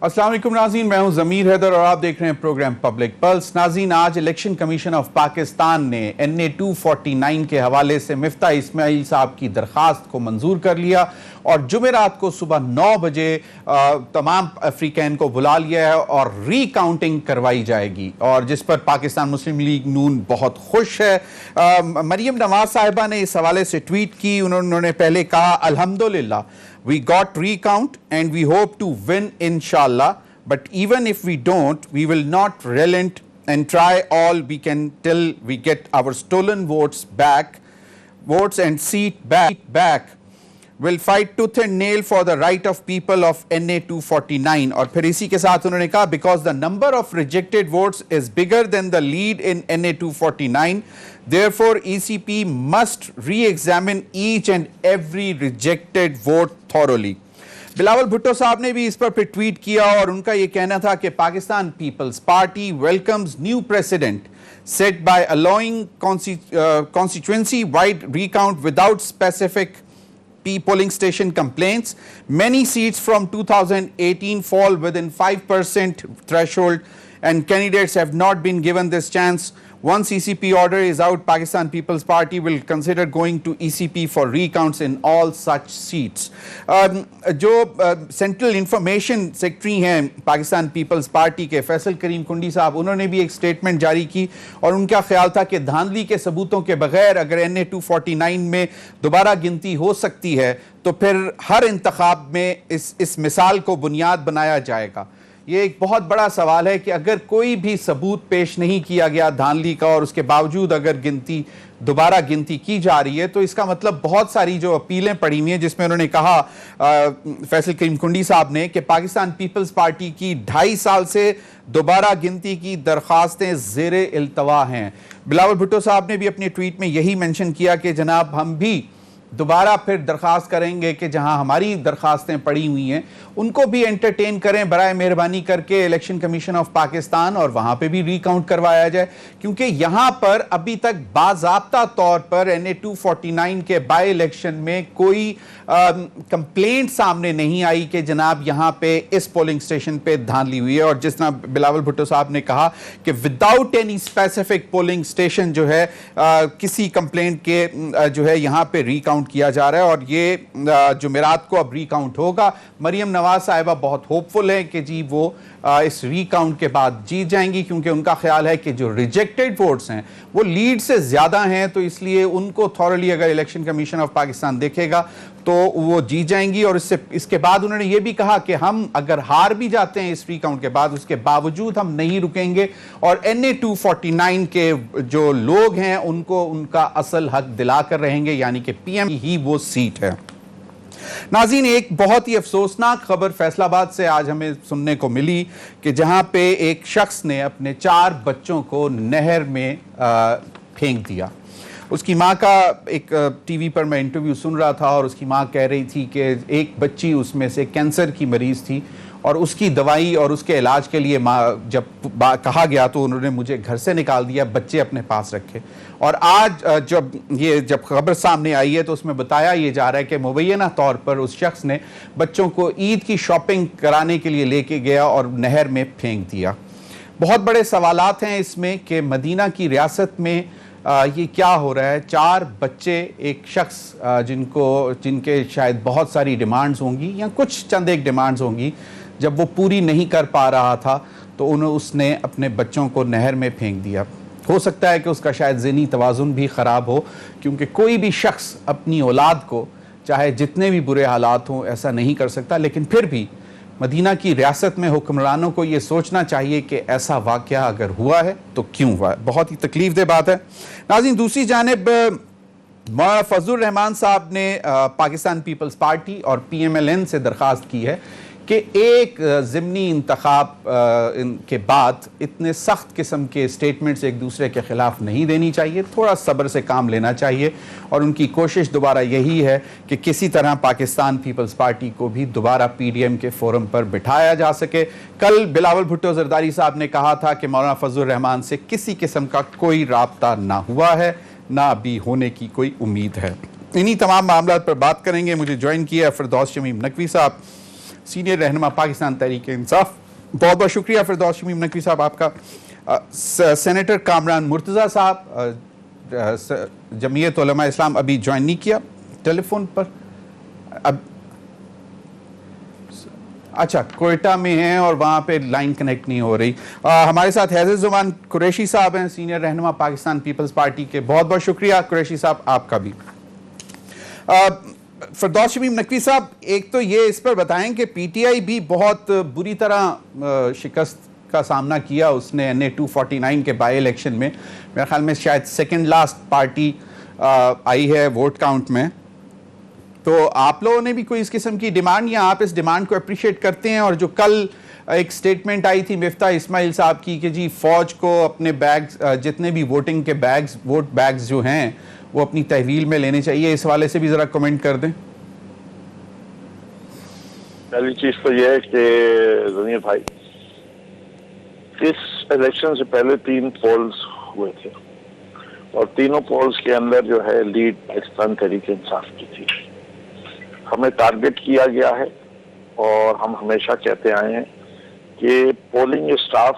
السلام علیکم ناظرین، میں ہوں ضمیر حیدر اور آپ دیکھ رہے ہیں پروگرام پبلک پلس۔ ناظرین، آج الیکشن کمیشن آف پاکستان نے NA 249 کے حوالے سے مفتاح اسماعیل صاحب کی درخواست کو منظور کر لیا اور جمعرات کو صبح 9 بجے تمام افریقین کو بلا لیا ہے اور ری کاؤنٹنگ کروائی جائے گی، اور جس پر پاکستان مسلم لیگ نون بہت خوش ہے۔ مریم نواز صاحبہ نے اس حوالے سے ٹویٹ کی، انہوں نے پہلے کہا الحمدللہ we got recount and we hope to win inshallah, but even if we don't, we will not relent and try all we can till we get our stolen votes and seat back. We'll fight tooth and nail for the right of people of NA 249. اور پھر اسی کے ساتھ انہوں نے کہا because the number of rejected votes is bigger than the lead in NA 249, therefore ECP must re-examine each and every rejected vote thoroughly. Bilawal Bhutto صاحب نے بھی اس پر ٹویٹ کیا اور ان کا یہ کہنا تھا کہ Pakistan Peoples Party welcomes new president set by allowing constituency wide recount without specific polling station complaints. Many seats from 2018 fall within 5% threshold and candidates have not been given this chance. Once ECP order is out, Pakistan People's Party will consider going to ECP for recounts in all such seats. جو central information secretary ہیں Pakistan Peoples party کے فیصل کریم کنڈی صاحب، انہوں نے بھی ایک statement جاری کی اور ان کا خیال تھا کہ دھاندلی کے ثبوتوں کے بغیر اگر NA 249 میں دوبارہ گنتی ہو سکتی ہے تو پھر ہر انتخاب میں اس مثال کو بنیاد بنایا جائے گا۔ یہ ایک بہت بڑا سوال ہے کہ اگر کوئی بھی ثبوت پیش نہیں کیا گیا دھاندلی کا اور اس کے باوجود اگر دوبارہ گنتی کی جا رہی ہے تو اس کا مطلب بہت ساری جو اپیلیں پڑی ہوئی ہیں، جس میں انہوں نے کہا فیصل کریم کنڈی صاحب نے کہ پاکستان پیپلز پارٹی کی 2.5 سال سے دوبارہ گنتی کی درخواستیں زیر التوا ہیں۔ بلاول بھٹو صاحب نے بھی اپنے ٹویٹ میں یہی مینشن کیا کہ جناب ہم بھی دوبارہ پھر درخواست کریں گے کہ جہاں ہماری درخواستیں پڑی ہوئی ہیں ان کو بھی انٹرٹین کریں برائے مہربانی کر کے الیکشن کمیشن آف پاکستان، اور وہاں پہ بھی ریکاؤنٹ کروایا جائے، کیونکہ یہاں پر ابھی تک باضابطہ طور پر NA 249 کے بائی الیکشن میں کوئی کمپلینٹ سامنے نہیں آئی کہ جناب یہاں پہ اس پولنگ سٹیشن پہ دھاندلی ہوئی ہے، اور جس طرح بلاول بھٹو صاحب نے کہا کہ without any specific polling station جو ہے کسی کمپلینٹ کے جو ہے یہاں پہ ریکاؤنٹ کیا جا رہا ہے، اور یہ جمعرات کو اب ریکاؤنٹ ہوگا۔ مریم نواز صاحبہ بہت ہوپ فل ہے کہ جی وہ اس ریکاؤنٹ کے بعد جیت جائیں گی، کیونکہ ان کا خیال ہے کہ جو ریجیکٹڈ ووٹس ہیں وہ لیڈ سے زیادہ ہیں، تو اس لیے ان کو تھورلی اگر الیکشن کمیشن آف پاکستان دیکھے گا تو وہ جیت جائیں گی۔ اور اس کے بعد انہوں نے یہ بھی کہا کہ ہم اگر ہار بھی جاتے ہیں اس ریکاؤنٹ کے بعد، اس کے باوجود ہم نہیں رکیں گے اور NA 249 کے جو لوگ ہیں ان کو ان کا اصل حق دلا کر رہیں گے، یعنی کہ PM ہی وہ سیٹ ہے۔ ناظرین، ایک بہت ہی افسوسناک خبر فیصل آباد سے آج ہمیں سننے کو ملی کہ جہاں پہ ایک شخص نے اپنے 4 بچوں کو نہر میں پھینک دیا۔ اس کی ماں کا ایک ٹی وی پر میں انٹرویو سن رہا تھا اور اس کی ماں کہہ رہی تھی کہ ایک بچی اس میں سے کینسر کی مریض تھی اور اس کی دوائی اور اس کے علاج کے لیے ماں جب کہا گیا تو انہوں نے مجھے گھر سے نکال دیا، بچے اپنے پاس رکھے۔ اور آج جب خبر سامنے آئی ہے تو اس میں بتایا یہ جا رہا ہے کہ مبینہ طور پر اس شخص نے بچوں کو عید کی شاپنگ کرانے کے لیے لے کے گیا اور نہر میں پھینک دیا۔ بہت بڑے سوالات ہیں اس میں کہ مدینہ کی ریاست میں یہ کیا ہو رہا ہے۔ 4 بچے، ایک شخص جن کے شاید بہت ساری ڈیمانڈز ہوں گی یا کچھ چند ایک ڈیمانڈز ہوں گی، جب وہ پوری نہیں کر پا رہا تھا تو اس نے اپنے بچوں کو نہر میں پھینک دیا۔ ہو سکتا ہے کہ اس کا شاید ذہنی توازن بھی خراب ہو، کیونکہ کوئی بھی شخص اپنی اولاد کو چاہے جتنے بھی برے حالات ہوں ایسا نہیں کر سکتا، لیکن پھر بھی مدینہ کی ریاست میں حکمرانوں کو یہ سوچنا چاہیے کہ ایسا واقعہ اگر ہوا ہے تو کیوں ہوا ہے۔ بہت ہی تکلیف دہ بات ہے۔ ناظرین، دوسری جانب مولانا فضل الرحمان صاحب نے پاکستان پیپلز پارٹی اور PMLN سے درخواست کی ہے کہ ایک ضمنی انتخاب کے بعد اتنے سخت قسم کے سٹیٹمنٹس ایک دوسرے کے خلاف نہیں دینی چاہیے، تھوڑا صبر سے کام لینا چاہیے، اور ان کی کوشش دوبارہ یہی ہے کہ کسی طرح پاکستان پیپلز پارٹی کو بھی دوبارہ PDM کے فورم پر بٹھایا جا سکے۔ کل بلاول بھٹو زرداری صاحب نے کہا تھا کہ مولانا فضل الرحمان سے کسی قسم کا کوئی رابطہ نہ ہوا ہے، نہ ابھی ہونے کی کوئی امید ہے۔ انہی تمام معاملات پر بات کریں گے۔ مجھے جوائن کیا ہے فردوس شمیم نقوی صاحب۔ سینئر رہنما پاکستان تحریک انصاف. بہت بہت شکریہ فردوس شمیم نقوی صاحب آپ کا. سینیٹر کامران مرتضیٰ صاحب جمعیت علماء اسلام ابھی جوائن نہیں کیا ٹیلی فون پر, اب اچھا کوئٹہ میں ہیں اور وہاں پہ لائن کنیکٹ نہیں ہو رہی. ہمارے ساتھ حیض زمان قریشی صاحب ہیں, سینئر رہنما پاکستان پیپلز پارٹی کے. بہت بہت شکریہ قریشی صاحب آپ کا بھی. فردوس شمیم نقوی صاحب, ایک تو یہ اس پر بتائیں کہ پی ٹی آئی بھی بہت بری طرح شکست کا سامنا کیا اس نے NA 249 کے بائی الیکشن میں. میرے خیال میں شاید سیکنڈ لاسٹ پارٹی آئی ہے ووٹ کاؤنٹ میں. تو آپ لوگوں نے بھی کوئی اس قسم کی ڈیمانڈ, یا آپ اس ڈیمانڈ کو اپریشیٹ کرتے ہیں؟ اور جو کل ایک سٹیٹمنٹ آئی تھی مفتاح اسماعیل صاحب کی کہ جی فوج کو اپنے بیگز, جتنے بھی ووٹنگ کے بیگز, ووٹ بیگز جو ہیں وہ اپنی تحویل میں لینے چاہیے, اس حوالے سے بھی ذرا کمنٹ کر دیں. پہلی چیز تو یہ ہے کہ ضمیر بھائی, اس الیکشن سے پہلے 3 پولز ہوئے تھے اور تینوں پولز کے اندر جو ہے لیڈ پاکستان تحریک انصاف کی تھی. ہمیں ٹارگٹ کیا گیا ہے اور ہم ہمیشہ کہتے آئے ہیں کہ پولنگ اسٹاف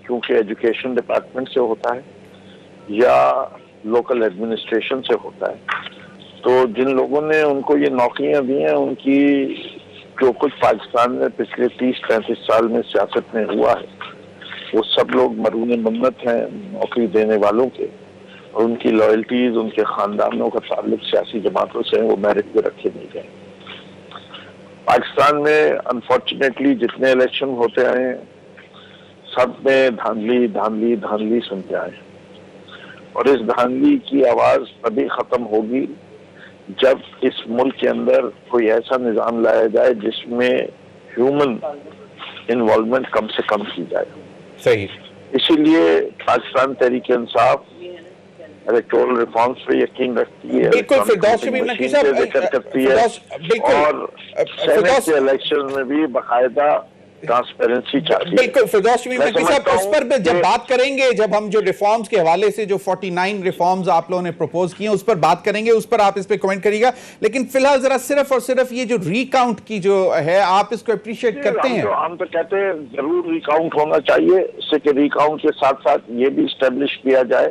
کیونکہ ایجوکیشن ڈپارٹمنٹ سے ہوتا ہے یا لوکل ایڈمنسٹریشن سے ہوتا ہے, تو جن لوگوں نے ان کو یہ نوکریاں دی ہیں ان کی جو کچھ پاکستان میں پچھلے 30-35 سال میں سیاست میں ہوا ہے وہ سب لوگ مرہون منت ہیں نوکری دینے والوں کے, اور ان کی لائلٹیز, ان کے خاندانوں کا تعلق سیاسی جماعتوں سے وہ میرٹ پہ رکھے نہیں گئے. پاکستان میں انفارچونیٹلی جتنے الیکشن ہوتے آئے سب میں دھاندلی دھاندلی دھاندلی سنتے آئے, اور اس دھاندلی کی آواز تبھی ختم ہوگی جب اس ملک کے اندر کوئی ایسا نظام لایا جائے جس میں ہیومن انوالومنٹ کم سے کم کی جائے. صحیح. اسی لیے پاکستان تحریک انصاف الیکٹورل ریفارمز پہ یقین رکھتی ہے, بالکل فردوس شمیم نقوی صاحب, ذکر کرتی ہے, اور سینٹ کے الیکشن میں بھی باقاعدہ ٹرانسپیرنسی چاہتی ہے. بالکل فردوس شمیم نقوی صاحب, اس پر جب بات کریں گے, جب ہم جو ریفارمز کے حوالے سے جو 49 ریفارمز آپ لوگوں نے پروپوز کیے ہیں اس پر بات کریں گے, اس پر آپ اس پہ کمنٹ کریے گا. لیکن فی الحال ذرا صرف اور صرف یہ جو ریکاؤنٹ کی جو ہے آپ اس کو اپریشیٹ کرتے ہیں؟ ہم تو کہتے ہیں ضرور ریکاؤنٹ ہونا چاہیے, اس سے کہ ریکاؤنٹ کے ساتھ ساتھ یہ بھی اسٹیبلش کیا جائے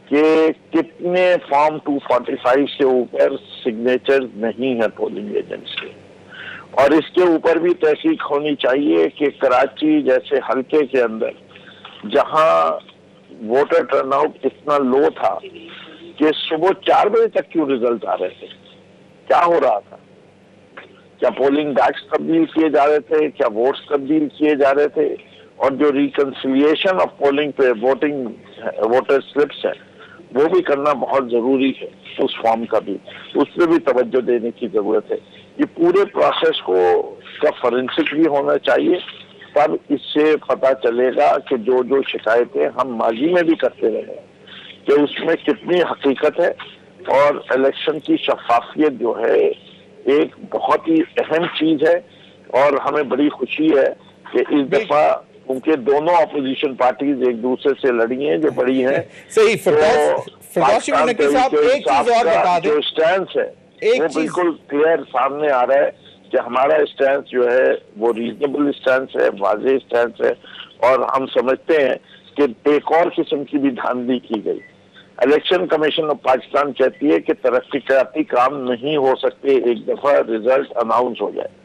کہ کتنے فارم 245 سے اوپر سگنیچر نہیں ہیں پولنگ ایجنٹس کے, اور اس کے اوپر بھی تحقیق ہونی چاہیے کہ کراچی جیسے حلقے کے اندر جہاں ووٹر ٹرن آؤٹ اتنا لو تھا کہ صبح 4 بجے تک کیوں ریزلٹ آ رہے تھے, کیا ہو رہا تھا؟ کیا پولنگ بیگس تبدیل کیے جا رہے تھے, کیا ووٹس تبدیل کیے جا رہے تھے؟ اور جو ریکنسیلیشن آف پولنگ پہ ووٹر سلپس ہے وہ بھی کرنا بہت ضروری ہے, اس فارم کا بھی, اس پہ بھی توجہ دینے کی ضرورت ہے. یہ پورے پروسیس کا فورینسک بھی ہونا چاہیے, تب اس سے پتہ چلے گا کہ جو شکایتیں ہم ماضی میں بھی کرتے رہے کہ اس میں کتنی حقیقت ہے. اور الیکشن کی شفافیت جو ہے ایک بہت ہی اہم چیز ہے, اور ہمیں بڑی خوشی ہے کہ اس دفعہ کیونکہ دونوں اپوزیشن پارٹیز ایک دوسرے سے لڑی ہیں جو بڑی ہیں. صحیح. فردوس شمیم نقوی صاحب ایک چیز اور بتا دیں, جو اسٹینس ہے وہ بالکل کلیئر سامنے آ رہا ہے کہ ہمارا اسٹینس جو ہے وہ ریزنیبل اسٹینس ہے, واضح اسٹینس ہے, اور ہم سمجھتے ہیں کہ ایک اور قسم کی بھی دھاندلی کی گئی. الیکشن کمیشن آف پاکستان کہتی ہے کہ ترقیاتی کام نہیں ہو سکتے ایک دفعہ ریزلٹ اناؤنس ہو جائے.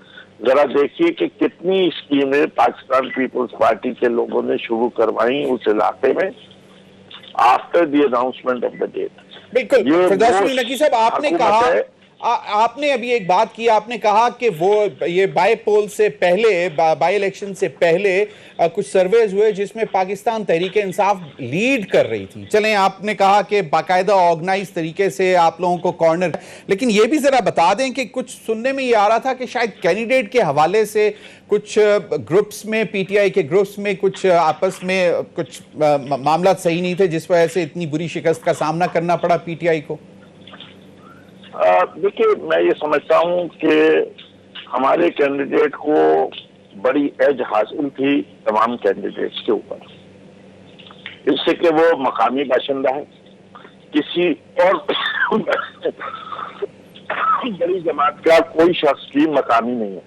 ذرا دیکھیے کہ کتنی اسکیمیں پاکستان پیپلز پارٹی کے لوگوں نے شروع کروائی اس علاقے میں after the announcement of the date. بالکل فردوس شمیم نقوی صاحب, آپ نے کہا, آپ نے ابھی ایک بات کی, آپ نے کہا کہ وہ یہ بائی پول سے پہلے, بائی الیکشن سے پہلے کچھ سرویز ہوئے جس میں پاکستان تحریک انصاف لیڈ کر رہی تھی. چلیں آپ نے کہا کہ باقاعدہ آرگنائز طریقے سے آپ لوگوں کو کارنر, لیکن یہ بھی ذرا بتا دیں کہ کچھ سننے میں یہ آ رہا تھا کہ شاید کینڈیڈیٹ کے حوالے سے کچھ گروپس میں, پی ٹی آئی کے گروپس میں کچھ آپس میں کچھ معاملات صحیح نہیں تھے جس وجہ سے اتنی بری شکست کا سامنا کرنا پڑا پی ٹی آئی کو. دیکھیے میں یہ سمجھتا ہوں کہ ہمارے کینڈیڈیٹ کو بڑی ایج حاصل تھی تمام کینڈیڈیٹس کے اوپر, اس سے کہ وہ مقامی باشندہ ہے, کسی اور بڑی جماعت کا کوئی شخص بھی مقامی نہیں ہے.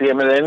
PMLN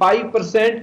5%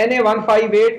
NA 158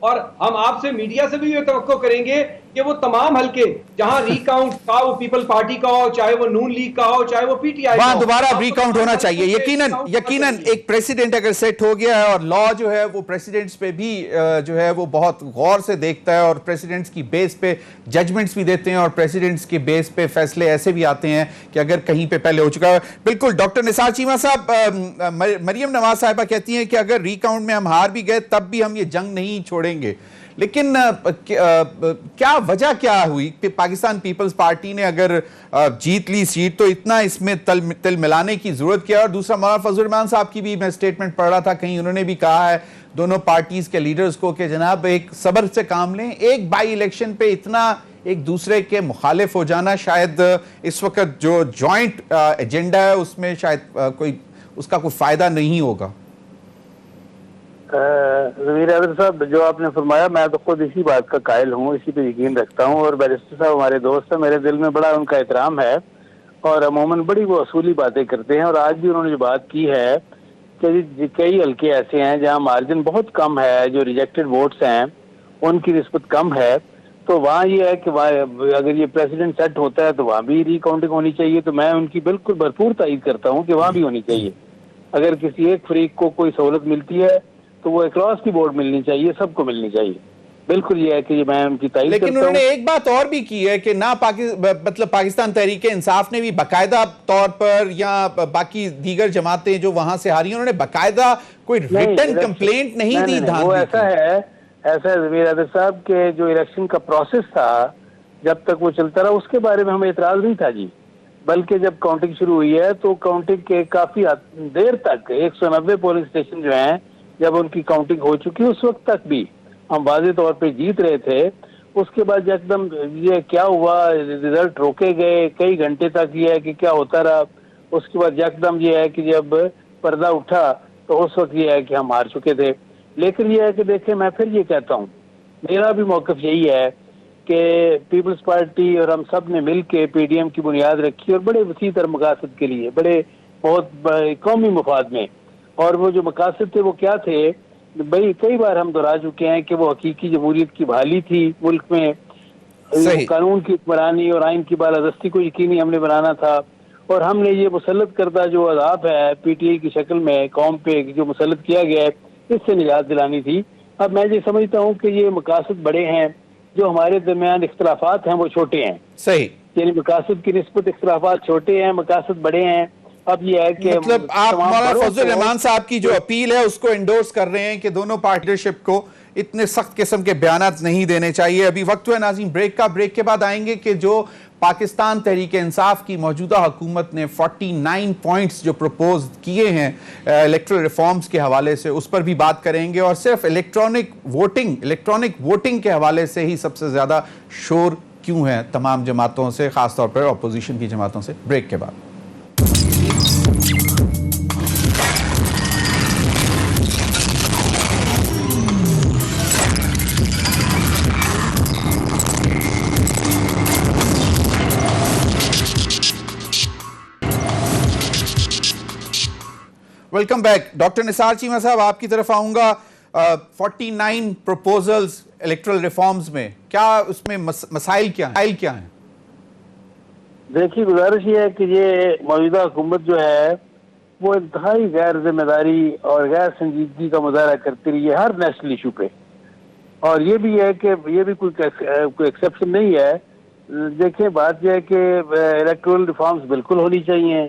اور ہم آپ سے میڈیا سے بھی یہ توقع کریں گے کہ وہ تمام حلقے جہاں ریکاؤنٹ کا وہ پیپل پارٹی کا ہو, چاہے وہ نون لیگ کا ہو, چاہے وہ پی ٹی آئی کا وہاں ہو, دوبارہ ریکاؤنٹ ہونا چاہیے. یقیناً ایک پریسیڈنٹ اگر سیٹ ہو گیا ہے اور لا جو ہے وہ پریسیڈنٹس پہ بھی جو ہے وہ بہت غور سے دیکھتا ہے اور پریسیڈنٹس کی بیس پہ ججمنٹس بھی دیتے ہیں اور پریسیڈنٹس کے بیس پہ فیصلے ایسے بھی آتے ہیں کہ اگر کہیں پہ پہلے ہو چکا ہے. بالکل ڈاکٹر نثار چیمہ صاحب, مریم نواز صاحبہ کہتی ہیں کہ اگر ریکاؤنٹ میں ہم ہار بھی گئے تب بھی ہم یہ جنگ نہیں چھوڑیں گے, لیکن کیا وجہ کیا ہوئی کہ پاکستان پیپلز پارٹی نے اگر جیت لی سیٹ تو اتنا اس میں تل ملانے کی ضرورت کیا؟ اور دوسرا مولانا فضل الرحمان صاحب کی بھی میں سٹیٹمنٹ پڑھ رہا تھا, کہیں انہوں نے بھی کہا ہے دونوں پارٹیز کے لیڈرز کو کہ جناب ایک صبر سے کام لیں, ایک بائی الیکشن پہ اتنا ایک دوسرے کے مخالف ہو جانا شاید اس وقت جو جوائنٹ ایجنڈا ہے اس میں شاید اس کا کوئی فائدہ نہیں ہوگا. ضمیر احمد صاحب, جو آپ نے فرمایا میں تو خود اسی بات کا قائل ہوں, اسی پہ یقین رکھتا ہوں, اور بیرسٹر صاحب ہمارے دوست ہیں, میرے دل میں بڑا ان کا احترام ہے اور عموماً بڑی وہ اصولی باتیں کرتے ہیں. اور آج بھی انہوں نے جو بات کی ہے کہ کئی حلقے ایسے ہیں جہاں مارجن بہت کم ہے, جو ریجیکٹڈ ووٹس ہیں ان کی نسبت کم ہے, تو وہاں یہ ہے کہ اگر یہ پریزیڈنٹ سیٹ ہوتا ہے تو وہاں بھی ری کاؤنٹنگ ہونی چاہیے. تو میں ان کی بالکل بھرپور تائید کرتا ہوں کہ وہاں بھی ہونی چاہیے. اگر کسی ایک فریق کو کوئی سہولت ملتی ہے تو وہ اکراس کی بورڈ ملنی چاہیے, سب کو ملنی چاہیے. بالکل یہ ہے کہ میں ان کی تائید کرتا ہوں. لیکن انہوں نے ایک بات اور بھی کی ہے کہ نہ مطلب پاکستان تحریک انصاف نے بھی باقاعدہ طور پر یا باقی دیگر جماعتیں جو وہاں سے ہاری انہوں نے باقاعدہ کوئی ریٹن کمپلینٹ نہیں دی. وہ ایسا ہے ضمیر احمد صاحب کہ جو الیکشن کا پروسیس تھا جب تک وہ چلتا رہا اس کے بارے میں ہمیں اعتراض نہیں تھا جی, بلکہ جب کاؤنٹنگ شروع ہوئی ہے تو کاؤنٹنگ کے کافی دیر تک 190 پولنگ اسٹیشن جو ہیں جب ان کی کاؤنٹنگ ہو چکی اس وقت تک بھی ہم واضح طور پہ جیت رہے تھے. اس کے بعد ایک دم یہ کیا ہوا, ریزلٹ روکے گئے کئی گھنٹے تک, یہ ہے کہ کیا ہوتا رہا. اس کے بعد یک دم یہ ہے کہ جب پردہ اٹھا تو اس وقت یہ ہے کہ ہم ہار چکے تھے. لیکن یہ ہے کہ دیکھیں میں پھر یہ کہتا ہوں, میرا بھی موقف یہی ہے کہ پیپلز پارٹی اور ہم سب نے مل کے پی ڈی ایم کی بنیاد رکھی اور بڑے وسیع تر مقاصد کے لیے, بہت قومی مفاد میں. اور وہ جو مقاصد تھے وہ کیا تھے بھائی, کئی بار ہم دہرا چکے ہیں کہ وہ حقیقی جمہوریت کی بحالی تھی ملک میں, قانون کی حکمرانی اور آئین کی بالادستی کو یقینی ہم نے بنانا تھا, اور ہم نے یہ مسلط کردہ جو عذاب ہے پی ٹی آئی کی شکل میں قوم پہ جو مسلط کیا گیا ہے اس سے نجات دلانی تھی. اب میں یہ سمجھتا ہوں کہ یہ مقاصد بڑے ہیں, جو ہمارے درمیان اختلافات ہیں وہ چھوٹے ہیں. صحیح, یعنی مقاصد کی نسبت اختلافات چھوٹے ہیں, مقاصد بڑے ہیں. اب یہ ہے کہ مطلب آپ مولانا فضل الرحمان صاحب کی جو اپیل ہے اس کو انڈورس کر رہے ہیں کہ دونوں پارٹنرشپ کو اتنے سخت قسم کے بیانات نہیں دینے چاہیے. ابھی وقت ہے ناظرین بریک کا, بریک کے بعد آئیں گے کہ جو پاکستان تحریک انصاف کی موجودہ حکومت نے 49 پوائنٹس جو پروپوز کیے ہیں الیکٹرل ریفارمز کے حوالے سے اس پر بھی بات کریں گے, اور صرف الیکٹرانک ووٹنگ کے حوالے سے ہی سب سے زیادہ شور کیوں ہے تمام جماعتوں سے, خاص طور پر اپوزیشن کی جماعتوں سے. بریک کے بعد. Welcome back. ڈاکٹر نثار چیمہ صاحب آپ کی طرف آؤں گا. 49 پروپوزلز الیکٹرل ریفارمز میں, کیا اس میں مسائل کیا ہیں؟ دیکھیے گزارش یہ ہے کہ یہ موجودہ حکومت جو ہے وہ انتہائی غیر ذمہ داری اور غیر سنجیدگی کا مظاہرہ کرتی رہی ہے ہر نیشنل ایشو پہ, اور یہ بھی ہے کہ یہ بھی کوئی ایکسیپشن نہیں ہے. دیکھیں بات یہ ہے کہ الیکٹرل ریفارمز بالکل ہونی چاہیے,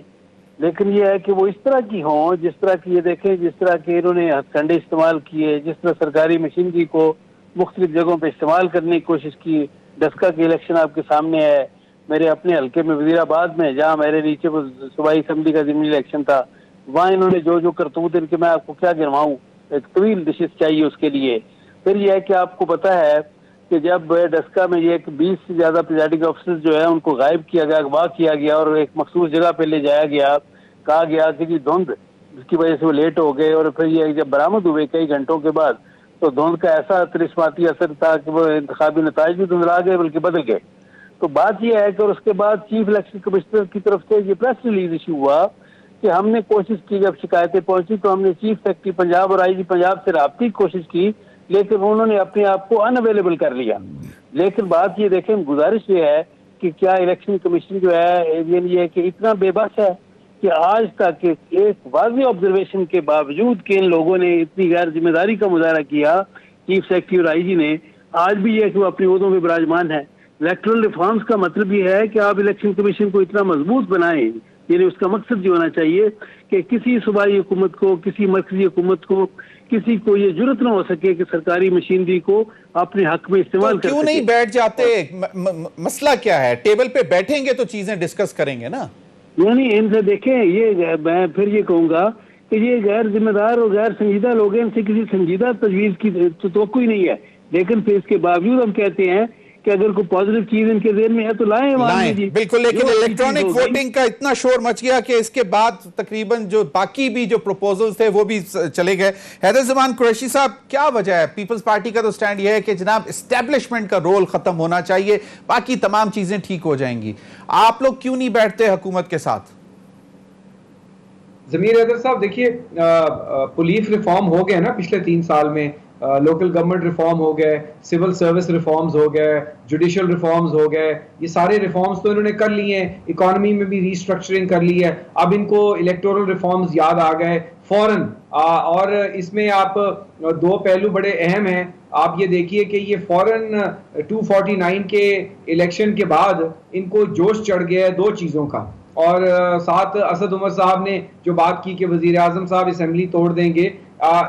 لیکن یہ ہے کہ وہ اس طرح کی ہوں جس طرح کی یہ دیکھیں جس طرح کہ انہوں نے ہتھ کنڈے استعمال کیے, جس طرح سرکاری مشینری کو مختلف جگہوں پہ استعمال کرنے کی کوشش کی. ڈسکا کی الیکشن آپ کے سامنے ہے, میرے اپنے حلقے میں وزیر آباد میں جہاں میرے نیچے وہ صوبائی اسمبلی کا ضمنی الیکشن تھا, وہاں انہوں نے جو کرتوت ان کے میں آپ کو کیا گنواؤں, ایک طویل ڈشز چاہیے اس کے لیے. پھر یہ ہے کہ آپ کو پتہ ہے کہ جب ڈسکا میں یہ 20 سے زیادہ پریزائڈنگ آفیسرز جو ہے ان کو غائب کیا گیا, اغوا کیا گیا اور ایک مخصوص جگہ پہ لے جایا گیا, کہا گیا کہ دھند جس کی وجہ سے وہ لیٹ ہو گئے, اور پھر یہ جب برآمد ہوئے کئی گھنٹوں کے بعد تو دھند کا ایسا ترسماتی اثر تھا کہ وہ انتخابی نتائج بھی دھندلا گئے بلکہ بدل گئے. تو بات یہ ہے کہ اور اس کے بعد چیف الیکشن کمشنر کی طرف سے یہ پریس ریلیز ایشو ہوا کہ ہم نے کوشش کی, جب شکایتیں پہنچی تو ہم نے چیف سیکرٹری پنجاب اور آئی جی پنجاب سے رابطے کی کوشش کی لیکن انہوں نے اپنے آپ کو ان اویلیبل کر لیا. لیکن بات یہ دیکھیں, گزارش یہ ہے کہ کیا الیکشن کمیشن جو ہے یہ کہ اتنا بے بس ہے کہ آج تک ایک واضح آبزرویشن کے باوجود کہ ان لوگوں نے اتنی غیر ذمہ داری کا مظاہرہ کیا, چیف سیکرٹری اور آئی جی نے, آج بھی یہ کہ وہ اپنی عہدوں میں براجمان ہے. الیکٹرل ریفارمز کا مطلب یہ ہے کہ آپ الیکشن کمیشن کو اتنا مضبوط بنائیں, یعنی اس کا مقصد یہ ہونا چاہیے کہ کسی صوبائی حکومت کو, کسی مرکزی حکومت کو, کسی کو یہ جرت نہ ہو سکے کہ سرکاری مشینری کو اپنے حق میں استعمال کر سکے. کیوں نہیں بیٹھ جاتے؟ مسئلہ کیا ہے؟ ٹیبل پہ بیٹھیں گے تو چیزیں ڈسکس کریں گے نا. یعنی ان سے دیکھیں, یہ میں پھر یہ کہوں گا کہ یہ غیر ذمہ دار اور غیر سنجیدہ لوگ ہیں, ان سے کسی سنجیدہ تجویز کی توقع ہی نہیں ہے. لیکن پھر اس کے باوجود ہم کہتے ہیں کہ اگر کوئی پازیٹیو چیز ان کے ذہن میں ہے تو لائیں. بالکل, لیکن الیکٹرانک ووٹنگ کا اتنا شور مچ گیا کہ اس کے بعد تقریباً جو باقی بھی جو پروپوزلز تھے وہ بھی چلے گئے. حیدر زمان قریشی صاحب, کیا وجہ ہے؟ پیپلز پارٹی کا تو سٹینڈ یہ ہے کہ جناب اسٹیبلشمنٹ کا رول ختم ہونا چاہیے, باقی تمام چیزیں ٹھیک ہو جائیں گی. آپ لوگ کیوں نہیں بیٹھتے حکومت کے ساتھ؟ ضمیر حیدر صاحب دیکھیے, پولیس ریفارم ہو گئے نا پچھلے 3 سال میں, لوکل گورنمنٹ ریفارم ہو گئے, سول سروس ریفارمز ہو گئے, جوڈیشل ریفارمز ہو گئے, یہ سارے ریفارمز تو انہوں نے کر لیے ہیں. اکانومی میں بھی ریسٹرکچرنگ کر لی ہے. اب ان کو الیکٹورل ریفارمز یاد آ گئے فوراً, اور اس میں آپ 2 پہلو بڑے اہم ہیں. آپ یہ دیکھیے کہ یہ فوراً 249 کے الیکشن کے بعد ان کو جوش چڑھ گیا ہے 2 چیزوں کا. اور ساتھ اسد عمر صاحب نے جو بات کی کہ وزیر اعظم صاحب اسمبلی توڑ دیں گے,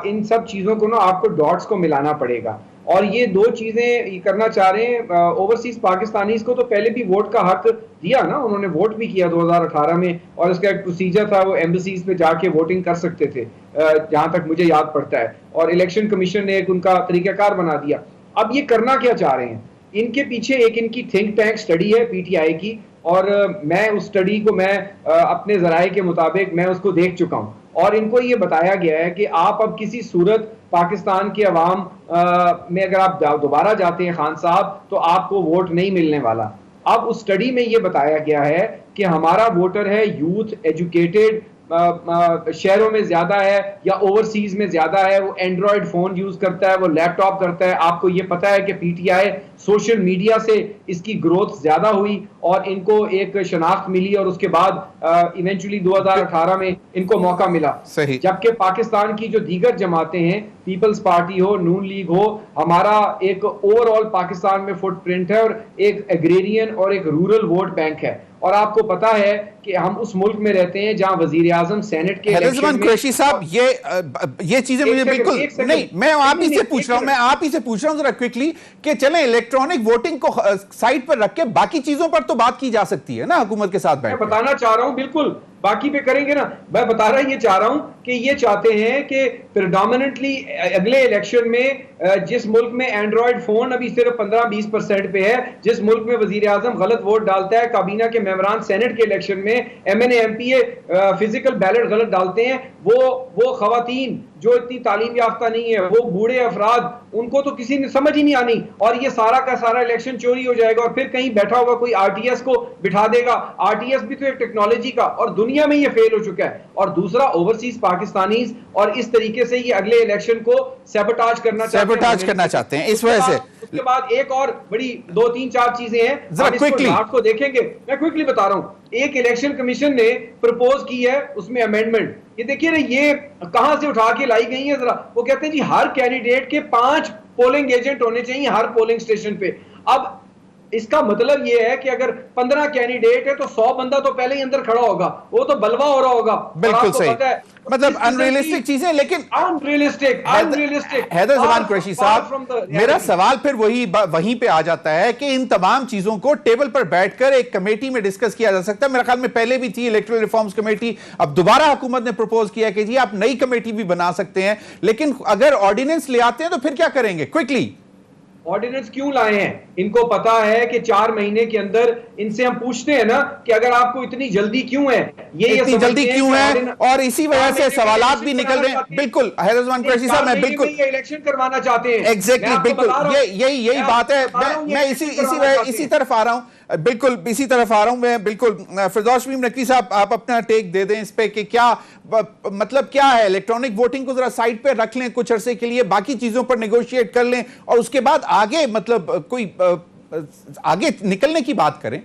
ان سب چیزوں کو نا آپ کو ڈاٹس کو ملانا پڑے گا. اور یہ 2 چیزیں کرنا چاہ رہے ہیں. اوورسیز پاکستانیز کو تو پہلے بھی ووٹ کا حق دیا نا, انہوں نے ووٹ بھی کیا 2018 میں, اور اس کا ایک پروسیجر تھا, وہ ایمبیسیز پہ جا کے ووٹنگ کر سکتے تھے جہاں تک مجھے یاد پڑتا ہے, اور الیکشن کمیشن نے ایک ان کا طریقہ کار بنا دیا. اب یہ کرنا کیا چاہ رہے ہیں؟ ان کے پیچھے ایک ان کی تھنک ٹینک سٹڈی ہے پی ٹی آئی کی, اور میں اس سٹڈی کو میں اپنے ذرائع کے مطابق میں اس کو دیکھ چکا ہوں, اور ان کو یہ بتایا گیا ہے کہ آپ اب کسی صورت پاکستان کے عوام میں اگر آپ دوبارہ جاتے ہیں خان صاحب تو آپ کو ووٹ نہیں ملنے والا. اب اس سٹڈی میں یہ بتایا گیا ہے کہ ہمارا ووٹر ہے یوتھ, ایجوکیٹڈ, شہروں میں زیادہ ہے یا اوورسیز میں زیادہ ہے, وہ اینڈرائڈ فون یوز کرتا ہے, وہ لیپ ٹاپ کرتا ہے. آپ کو یہ پتا ہے کہ پی ٹی آئی سوشل میڈیا سے اس کی گروتھ زیادہ ہوئی اور ان کو ایک شناخت ملی, اور اس کے بعد ایونچولی 2018 میں ان کو موقع ملا. جبکہ پاکستان کی جو دیگر جماعتیں ہیں, پیپلز پارٹی ہو, نون لیگ ہو, ہمارا ایک اوور آل پاکستان میں فٹ پرنٹ ہے اور ایک ایگریرین اور ایک رورل ووٹ بینک ہے. اور آپ کو پتا ہے کہ ہم اس ملک میں رہتے ہیں جہاں وزیر اعظم سینٹ کے حیدر قریشی صاحب, یہ چیزیں مجھے بالکل نہیں, میں آپ ہی سے پوچھ رہا ہوں ذرا کوئکلی کہ چلیں الیکٹرانک ووٹنگ کو سائٹ پر رکھ کے باقی چیزوں پر تو بات کی جا سکتی ہے نا حکومت کے ساتھ بیٹھ کے. میں بتانا چاہ رہا ہوں, بالکل باقی پہ کریں گے نا, میں بتا رہا یہ چاہ رہا ہوں کہ یہ چاہتے ہیں کہ پریڈومیننٹلی اگلے الیکشن میں جس ملک میں اینڈرائڈ فون ابھی صرف 15-20% پہ ہے, جس ملک میں وزیر اعظم غلط ووٹ ڈالتا ہے, کابینہ کے ممبران سینٹ کے الیکشن میں M N A M P A physical ballot غلط ڈالتے ہیں, وہ خواتین جو اتنی تعلیم یافتہ نہیں ہے, وہ بوڑھے افراد, ان کو تو کسی نے سمجھ ہی نہیں آنی, اور یہ سارا کا سارا الیکشن چوری ہو جائے گا. اور پھر کہیں بیٹھا ہوگا کوئی آر ٹی ایس کو بٹھا دے گا. آر ٹی ایس بھی تو ایک ٹیکنالوجی کا, اور دنیا میں یہ فیل ہو چکا ہے. اور دوسرا اوورسیز پاکستانیز, اور اس طریقے سے یہ اگلے الیکشن کو سیبوٹاج کرنا چاہتے ہیں. اس وجہ سے اس کے بعد ایک اور بڑی 2-3-4 چیزیں ہیں, ہم کو دیکھیں گے. میں کوئکلی بتا رہا ہوں, ایک الیکشن کمیشن نے پرپوز کی ہے اس میں امینڈمنٹ, یہ دیکھیے نا یہ کہاں سے اٹھا کے لائی گئی ہے ذرا. وہ کہتے ہیں جی ہر کینڈیڈیٹ کے 5 پولنگ ایجنٹ ہونے چاہیے ہر پولنگ اسٹیشن پہ. اب اس کا مطلب یہ ہے کہ اگر 15 کینڈیڈیٹ ہے تو 100 بندہ تو پہلے ہی اندر کھڑا ہوگا, وہ تو بلوا ہو رہا ہوگا. بالکل صحیح, مطلب انریلسٹک چیزیں. لیکن حیدر زمان قریشی صاحب, میرا سوال پھر وہیں پہ آ جاتا ہے کہ ان تمام چیزوں کو ٹیبل پر بیٹھ کر ایک کمیٹی میں ڈسکس کیا جا سکتا ہے. میرے خیال میں پہلے بھی تھی الیکٹرل ریفارمز کمیٹی, اب دوبارہ حکومت نے پروپوز کیا کہ جی آپ نئی کمیٹی بھی بنا سکتے ہیں, لیکن اگر آرڈیننس لے آتے ہیں تو پھر کیا کریں گے؟ کوئکلی آرڈیننس کیوں لائے ہیں؟ ان کو پتا ہے کہ 4 مہینے کے اندر ان سے ہم پوچھتے ہیں نا کہ اگر آپ کو اتنی جلدی کیوں ہے، یہ اتنی جلدی کیوں ہے، اور اسی وجہ سے سوالات بھی نکل رہے ہیں. بالکل حیدر عثمان قریشی صاحب، میں بالکل یہ الیکشن کروانا چاہتے ہیں. ایگزیکٹلی بالکل یہی بات ہے. میں اسی طرف آ رہا ہوں، بالکل اسی طرف آ رہا ہوں میں. بالکل فردوس شمیم نقوی صاحب، آپ اپنا ٹیک دے دیں اس پہ کہ کیا مطلب کیا ہے. الیکٹرانک ووٹنگ کو ذرا سائڈ پہ رکھ لیں کچھ عرصے کے لیے، باقی چیزوں پر نیگوشیٹ کر لیں، اور اس کے بعد آگے مطلب کوئی آگے نکلنے کی بات کریں.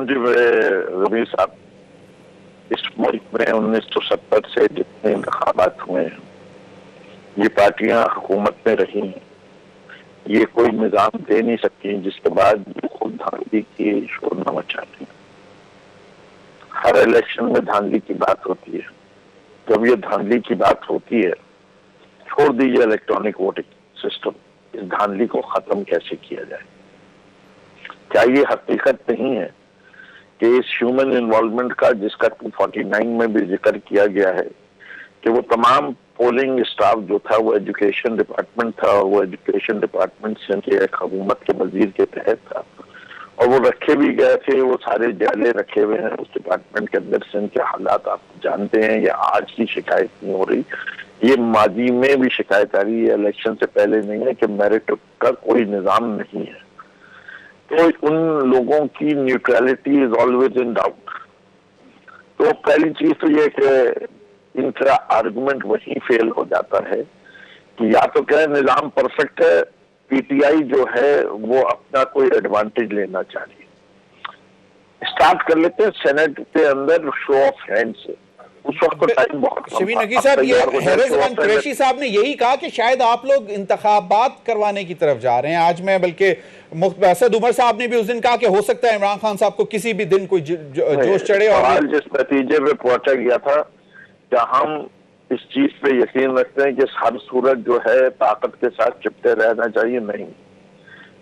جی ربیع صاحب، اس ملک میں 1970 سے جتنے انتخابات ہوئے ہیں، یہ پارٹیاں حکومت میں رہی ہیں، یہ کوئی نظام دے نہیں سکتی جس کے بعد خود دھاندلی کی شور نہ مچاتے ہیں. ہر الیکشن میں دھاندلی کی بات ہوتی ہے. جب یہ دھاندلی کی بات ہوتی ہے، چھوڑ دیجیے الیکٹرانک ووٹنگ سسٹم، اس دھاندلی کو ختم کیسے کیا جائے. کیا یہ حقیقت نہیں ہے کہ اس ہیومن انوالومنٹ کا، جس کا 249 میں بھی ذکر کیا گیا ہے، کہ وہ تمام پولنگ اسٹاف جو تھا وہ ایجوکیشن ڈپارٹمنٹ تھا، اور وہ ایجوکیشن ڈپارٹمنٹ سے ایک حکومت کے وزیر کے تحت تھا، اور وہ رکھے بھی گئے تھے. وہ سارے جالے رکھے ہوئے ہیں اس ڈپارٹمنٹ کے اندر سے. ان کے حالات آپ جانتے ہیں. یہ آج کی شکایت نہیں ہو رہی، یہ ماضی میں بھی شکایت آ رہی ہے، الیکشن سے پہلے نہیں ہے، کہ میرٹ کا کوئی نظام نہیں ہے. تو ان لوگوں کی neutrality is always in doubt. تو پہلی چیز تو یہ کہ ان کا آرگومنٹ وہی فیل ہو جاتا ہے کہ یا تو کہ نظام پرفیکٹ ہے، پی ٹی آئی جو ہے وہ اپنا کوئی ایڈوانٹیج لینا چاہ رہی ہے. اسٹارٹ کر لیتے ہیں سینٹ کے اندر شو آف ہینڈ سے. اس وقت تو ٹائم بہت کم شبیر تھا. نقوی صاحب، یہ حیدر عثمان قریشی صاحب نے یہی کہا کہ شاید آپ لوگ انتخابات کروانے کی طرف جا رہے ہیں. آج میں بلکہ اسد عمر صاحب نے بھی اس دن کہا کہ ہو سکتا ہے عمران خان صاحب کو کسی بھی دن کوئی جوش چڑھے. اور جس نتیجے پہ پہنچا گیا تھا کہ ہم اس چیز پہ یقین رکھتے ہیں کہ ہر صورت جو ہے طاقت کے ساتھ چپتے رہنا چاہیے. نہیں،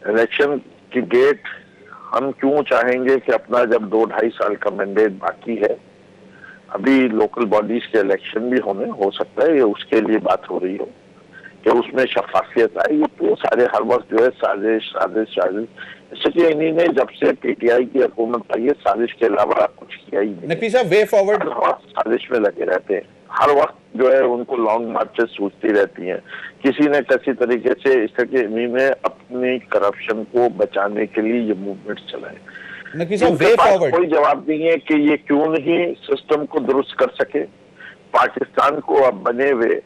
الیکشن کی ڈیٹ ہم کیوں چاہیں گے کہ اپنا جب 2-2.5 سال کا مینڈیٹ باقی ہے، ابھی لوکل باڈیز کے الیکشن بھی ہونے، ہو سکتا ہے یہ اس کے لیے بات ہو رہی ہو کہ اس میں شفافیت آئے. یہ تو سارے ہر وقت جو ہے سازش. اس سے انہی نے جب سے پی ٹی آئی کی حکومت آئی ہے سازش کے علاوہ کچھ کیا ہی نہیں. نقوی صاحب، وے فارورڈ سازش میں لگے رہتے ہیں ہر وقت. جو ہے ان کو لانگ مارچز سوچتی رہتی ہیں. کسی نے کسی طریقے سے اس طرح کے انہی نے اپنی کرپشن کو بچانے کے لیے یہ موومنٹ چلائے. نقوی صاحب، وے فارورڈ کوئی جواب نہیں ہے کہ یہ کیوں نہیں سسٹم کو درست کر سکے. پاکستان کو اب بنے ہوئے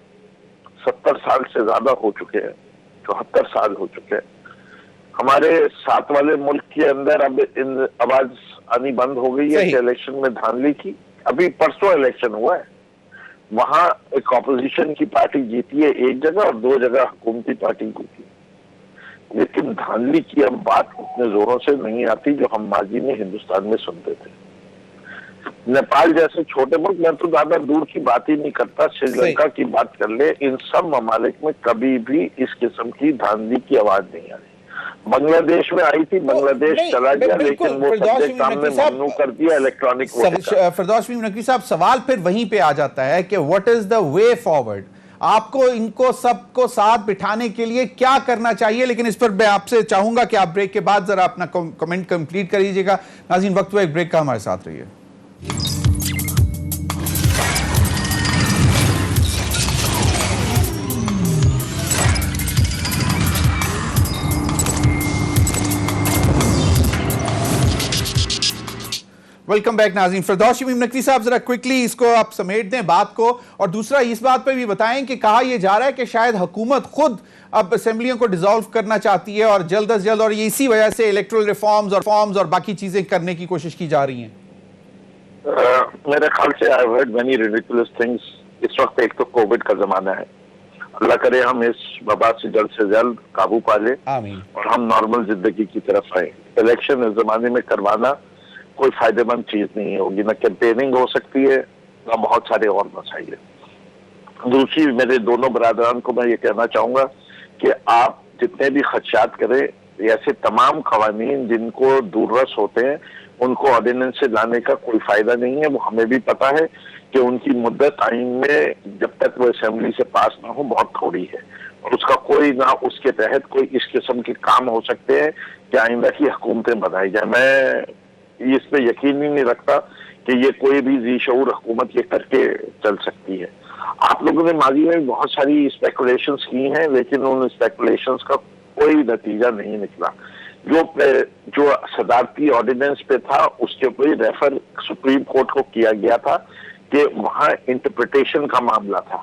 70 سال سے زیادہ ہو چکے ہیں، 74 سال ہو چکے ہیں. ہمارے ساتھ والے ملک کے اندر اب آواز آنی بند ہو گئی ہے کہ الیکشن میں دھاندلی کی. ابھی پرسوں الیکشن ہوا ہے، وہاں ایک اپوزیشن کی پارٹی جیتی ہے ایک جگہ اور 2 جگہ حکومتی پارٹی جیتی. لیکن دھاندلی کی اب بات اتنے زوروں سے نہیں آتی جو ہم ماضی میں ہندوستان میں سنتے تھے. نیپال جیسے چھوٹے ملک، میں تو زیادہ دور کی بات ہی نہیں کرتا، سری لنکا کی بات کر لے، ان سب ممالک میں کبھی بھی اس قسم کی دھاندلی کی آواز نہیں آ رہی. بنگلہ دیش میں آئی تھی، بنگلہ دیش چلا گیا، لیکن وہ سب کام نے ممنوع کر دیا الیکٹرانک ووٹنگ. فردوس شمیم نقوی صاحب، سوال پھر وہیں پہ آ جاتا ہے کہ what is the way forward. آپ کو ان کو سب کو ساتھ بٹھانے کے لیے کیا کرنا چاہیے؟ لیکن اس پر میں آپ سے چاہوں گا کہ آپ بریک کے بعد ذرا اپنا کمنٹ کمپلیٹ کر لیجیے گا. ناظرین، وقت ہوا ایک بریک کا، ہمارے ساتھ رہیے. ویلکم بیک ناظرین. فردوس شمیم نقوی صاحب، ذرا کوئکلی اس کو آپ سمیٹ دیں بات کو، اور دوسرا اس بات پہ بھی بتائیں کہ کہا یہ جا رہا ہے کہ شاید حکومت خود اب اسمبلیوں کو ڈیزالو کرنا چاہتی ہے اور جلد از جلد، اور یہ اسی وجہ سے الیکٹرل ریفارمز اور فارمز اور باقی چیزیں کرنے کی کوشش کی جا رہی ہیں. میرے خیال سے I have heard many ridiculous things. اس وقت ایک تو کووڈ کا زمانہ ہے، اللہ کرے ہم اس وبا سے جلد قابو پا لیں اور ہم نارمل زندگی کی طرف آئیں. الیکشن اس زمانے میں کروانا کوئی فائدہ مند چیز نہیں ہوگی. نہ کیمپیننگ ہو سکتی ہے، نہ بہت سارے اور مسائل ہیں. دوسری، میرے دونوں برادران کو میں یہ کہنا چاہوں گا کہ آپ جتنے بھی خدشات کریں، ایسے تمام قوانین جن کو دوررس ہوتے ہیں ان کو آرڈیننس سے لانے کا کوئی فائدہ نہیں ہے. وہ ہمیں بھی پتا ہے کہ ان کی مدت آئین میں جب تک وہ اسمبلی سے پاس نہ ہو بہت تھوڑی ہے، اور اس کا کوئی نہ اس کے تحت کوئی اس قسم کے کام ہو سکتے ہیں کہ آئندہ کی حکومتیں بنائی جائیں. میں اس پہ یقین ہی نہیں رکھتا کہ یہ کوئی بھی ذی شعور حکومت یہ کر کے چل سکتی ہے. آپ لوگوں نے ماضی میں بہت ساری اسپیکولیشنز کی ہیں لیکن ان اسپیکولیشنز کا کوئی نتیجہ نہیں نکلا. جو صدارتی آرڈیننس پہ تھا اس کے اوپر ریفر سپریم کورٹ کو کیا گیا تھا کہ وہاں انٹرپریٹیشن کا معاملہ تھا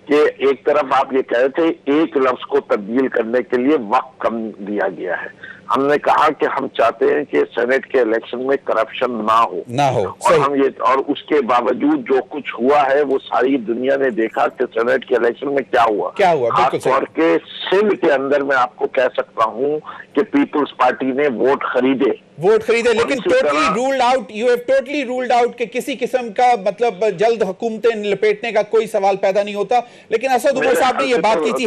کہ ایک طرف آپ یہ کہہ رہے تھے ایک لفظ کو تبدیل کرنے کے لیے وقت کم دیا گیا ہے. ہم نے کہا کہ ہم چاہتے ہیں کہ سینٹ کے الیکشن میں کرپشن نہ ہو اور ہم یہ اور اس کے باوجود جو کچھ ہوا ہے وہ ساری دنیا نے دیکھا کہ سینٹ کے الیکشن میں کیا ہوا. خاص طور کے سندھ کے اندر میں آپ کو کہہ سکتا ہوں کہ پیپلز پارٹی نے ووٹ خریدے لیکن totally ruled out you have totally ruled out کہ کسی قسم کا مطلب جلد حکومتیں لپیٹنے کا کوئی سوال پیدا نہیں ہوتا. لیکن اسد عمر صاحب نے یہ بات کی تھی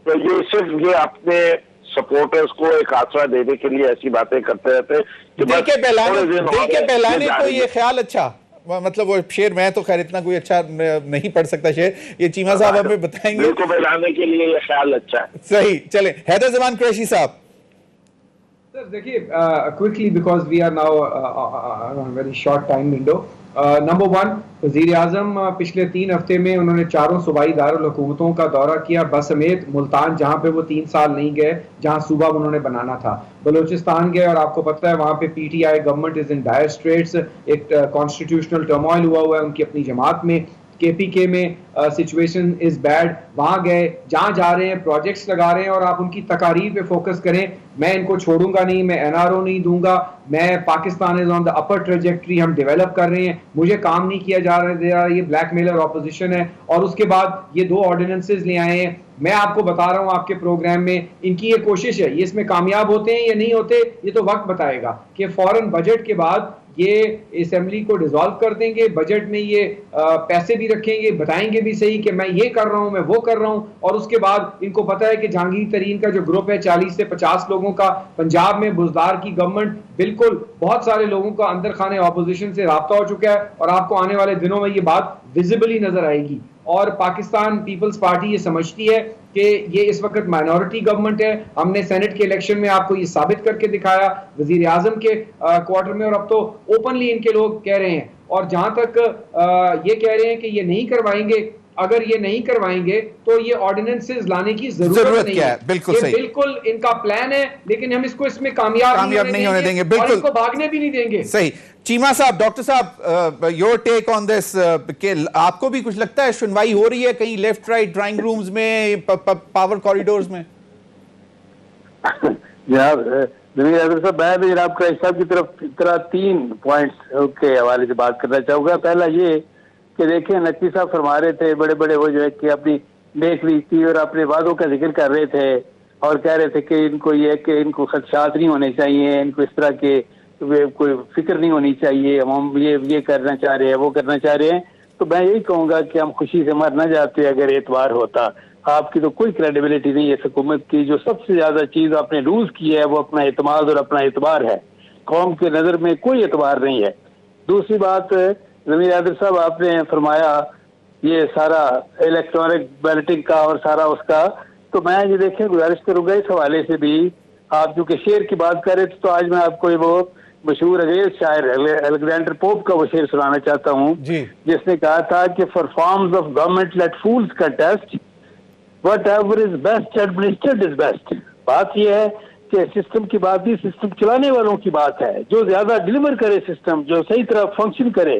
تو یہ صرف یہ اپنے سپورٹرز کو ایک آسرا دینے کے لیے ایسی باتیں کرتے رہتے دل کے بہلانے کو یہ خیال اچھا مطلب وہ شعر میں تو خیر اتنا کوئی اچھا نہیں پڑھ سکتا شعر, یہ چیمہ صاحب ہمیں بتائیں گے. دل کو بہلانے کے لیے یہ خیال اچھا ہے. صحیح, چلیں حیدر زمان قریشی صاحب. سر دیکھیے quickly because we are now very short time window. Number 1, وزیر اعظم پچھلے 3 ہفتے میں انہوں نے 4 صوبائی دارالحکومتوں کا دورہ کیا بسمیت ملتان, جہاں پہ وہ 3 سال نہیں گئے, جہاں صوبہ انہوں نے بنانا تھا. بلوچستان گئے اور آپ کو پتہ ہے وہاں پہ P T I government is in dire straits, ایک کانسٹیٹیوشنل ٹرموائل ہوا ہے ان کی اپنی جماعت میں. کے پی کے میں سچویشن از بیڈ, وہاں گئے, جہاں جا رہے ہیں پروجیکٹس لگا رہے ہیں اور آپ ان کی تقاریر پہ فوکس کریں. میں ان کو چھوڑوں گا نہیں, میں این آر او نہیں دوں گا, میں پاکستان از آن دا اپر ٹریجیکٹری, ہم ڈیولپ کر رہے ہیں, مجھے کام نہیں کیا جا رہا, یہ بلیک میلر اپوزیشن ہے. اور اس کے بعد یہ 2 آرڈیننسز لے آئے ہیں. میں آپ کو بتا رہا ہوں آپ کے پروگرام میں ان کی یہ کوشش ہے, یہ اس میں کامیاب ہوتے ہیں یا نہیں ہوتے یہ تو وقت بتائے گا, کہ فوراً بجٹ کے بعد یہ اسمبلی کو ڈیزالو کر دیں گے, بجٹ میں یہ پیسے بھی رکھیں گے, بتائیں گے بھی صحیح کہ میں یہ کر رہا ہوں, میں وہ کر رہا ہوں. اور اس کے بعد ان کو پتہ ہے کہ جہانگیر ترین کا جو گروپ ہے 40 سے 50 لوگوں کا, پنجاب میں بزدار کی گورنمنٹ, بالکل بہت سارے لوگوں کا اندر خانے اپوزیشن سے رابطہ ہو چکا ہے اور آپ کو آنے والے دنوں میں یہ بات ویزیبلی نظر آئے گی. اور پاکستان پیپلز پارٹی یہ سمجھتی ہے کہ یہ اس وقت مائنورٹی گورنمنٹ ہے. ہم نے سینٹ کے الیکشن میں آپ کو یہ ثابت کر کے دکھایا, وزیر اعظم کے کوارٹر میں, اور اب تو اوپنلی ان کے لوگ کہہ رہے ہیں. اور جہاں تک یہ کہہ رہے ہیں کہ یہ نہیں کروائیں گے, اگر یہ نہیں کروائیں گے تو یہ آرڈیننسز لانے کی ضرورت نہیں ہے. بالکل ان کا پلان ہے, لیکن ہم اس میں کامیاب نہیں ہونے دیں گے اور ان کو بھاگنے بھی نہیں دیں گے. صحیح. چیمہ صاحب, ڈاکٹر صاحب, یور ٹیک آن دس, کہ آپ کو بھی کچھ لگتا ہے سنوائی ہو رہی ہے کہیں لیفٹ رائٹ ڈرائنگ رومز میں, پاور کوریڈورز میں؟ جناب زمین حضرت صاحب, میں بھی جناب قریشی صاحب کی طرف 3 پوائنٹس کے حوالے سے بات کرنا چاہوں گا. پہلا یہ کہ دیکھیں نقوی صاحب فرما رہے تھے, بڑے بڑے وہ جو ہے کہ اپنی دیکھ لی تھی اور اپنے وعدوں کا ذکر کر رہے تھے اور کہہ رہے تھے کہ ان کو یہ کہ ان کو خدشات نہیں ہونے چاہیے, ان کو اس طرح کے کوئی فکر نہیں ہونی چاہیے, ہم یہ کرنا چاہ رہے ہیں, وہ کرنا چاہ رہے ہیں. تو میں یہی کہوں گا کہ ہم خوشی سے مر نہ جاتے اگر اعتبار ہوتا. آپ کی تو کوئی کریڈیبلٹی نہیں ہے حکومت کی. جو سب سے زیادہ چیز آپ نے لوز کی ہے وہ اپنا اعتماد اور اپنا اعتبار ہے. قوم کے نظر میں کوئی اعتبار نہیں ہے. دوسری بات, زمین حیدر صاحب آپ نے فرمایا یہ سارا الیکٹرانک بیلٹنگ کا اور سارا اس کا, تو میں یہ دیکھیں گزارش کروں گا اس حوالے سے بھی, آپ جو کہ شعر کی بات کر رہے تھے تو آج میں آپ کو وہ مشہور انگریز شاعر الیگزینڈر پوپ کا وہ شعر سنانا چاہتا ہوں, جس نے کہا تھا کہ for forms of government let fools contest whatever is best administered is best. بات یہ ہے کہ سسٹم کی بات نہیں, سسٹم چلانے والوں کی بات ہے. جو زیادہ ڈیلیور کرے سسٹم, جو صحیح طرح فنکشن کرے,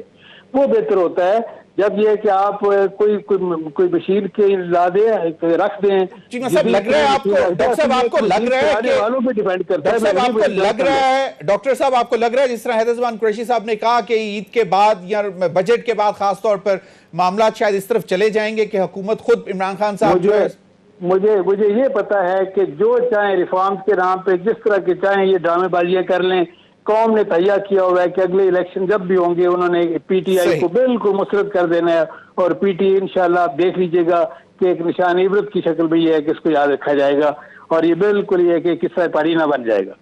وہ بہتر ہوتا ہے. جب یہ کہ آپ کوئی بشیر کے لا دیں, رکھ دیں. لگ رہا ہے آپ کو, ڈاکٹر صاحب آپ کو لگ رہا ہے والوں پہ ڈیپینڈ کرتا ہے. ڈاکٹر صاحب آپ کو لگ رہا ہے جس طرح حیدر زمان قریشی صاحب نے کہا کہ عید کے بعد یا بجٹ کے بعد خاص طور پر معاملات شاید اس طرف چلے جائیں گے کہ حکومت خود عمران خان صاحب جو ہے, مجھے یہ پتا ہے کہ جو چاہیں ریفارمز کے نام پہ جس طرح کے چاہیں یہ ڈرامے بازیاں کر لیں, قوم نے تہیا کیا ہوا ہے کہ اگلے الیکشن جب بھی ہوں گے انہوں نے پی ٹی آئی کو بالکل مسرت کر دینا ہے, اور پی ٹی آئی انشاءاللہ آپ دیکھ لیجئے گا کہ ایک نشان عبرت کی شکل بھی ہے کہ اس کو یاد رکھا جائے گا, اور یہ بالکل یہ کہ قصہ پاری نہ بن جائے گا.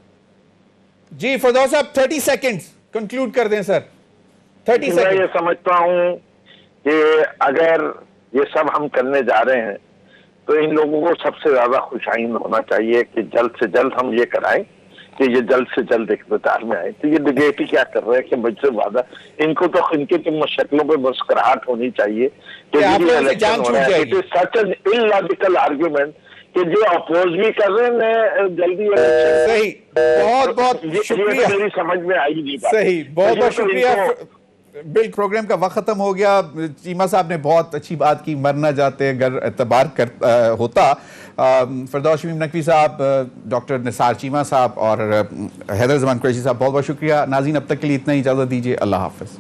جی فردوس صاحب 30 سیکنڈز کنکلوڈ کر دیں سر. 30 سیکنڈ. میں یہ سمجھتا ہوں کہ اگر یہ سب ہم کرنے جا رہے ہیں تو ان لوگوں کو سب سے زیادہ خوشائند ہونا چاہیے کہ جلد سے جلد ہم یہ کرائیں کہ یہ جلد سے جلد اقتدار میں آئے. تو یہ بی جے پی کیا کر رہے ہیں کہ مجھ سے وعدہ, ان کو تو ان کے شکلوں پہ مسکراہٹ ہونی چاہیے کہ آپ لوگوں سے جان چھوٹ جائے گی. سچ این illogical argument کہ جو اپوز بھی کر رہے ہیں میں جلدی صحیح, بہت بہت شکریہ, میری سمجھ میں آئی نہیں بات. صحیح, بہت بہت شکریہ. بل پروگرام کا وقت ختم ہو گیا. چیمہ صاحب نے بہت اچھی بات کی, مرنا جاتے اگر اعتبار ہوتا. فردوس شمیم نقوی صاحب, ڈاکٹر نثار چیمہ صاحب اور حیدر زمان قریشی صاحب, بہت بہت شکریہ. ناظرین اب تک کے لیے اتنا ہی, اجازت دیجیے, اللہ حافظ.